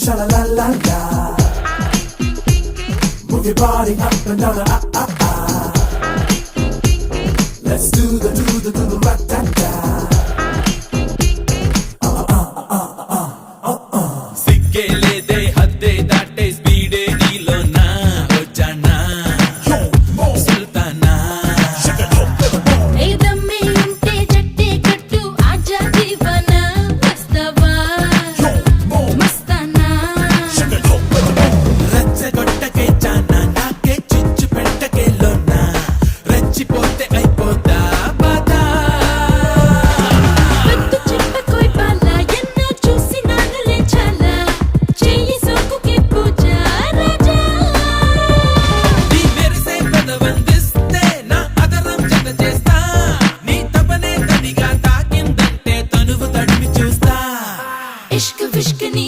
Sha-la-la-la-la. Move your body up and down, Let's do the rat-ta-ta. సిగ్గేలేదే హద్దే దాటే స్పీడే నీలోనా వచ్చానా సుల్తానా ఏదమ్మే ఉంటే జట్టే కట్టు ఆజా దీవానా వస్తావా మస్తానా రచ్చగొట్టకే చానా నాకే చిచ్చు పెట్టకే లోనా రెచ్చిపోతే అయిపోతా బాధా వద్దు చెప్పకోయ్ బాలా ఎన్నో చూసినానులే చాలా చెయ్యి సోకుకే పూజ రాజా నీ మెరిసే పదవందిస్తే నా అదరం జత చేస్తా నీ తపనే తడిగా తాకిందంటే తనువు తడిమి చూస్తా ఇష్క్ విష్క్ నీ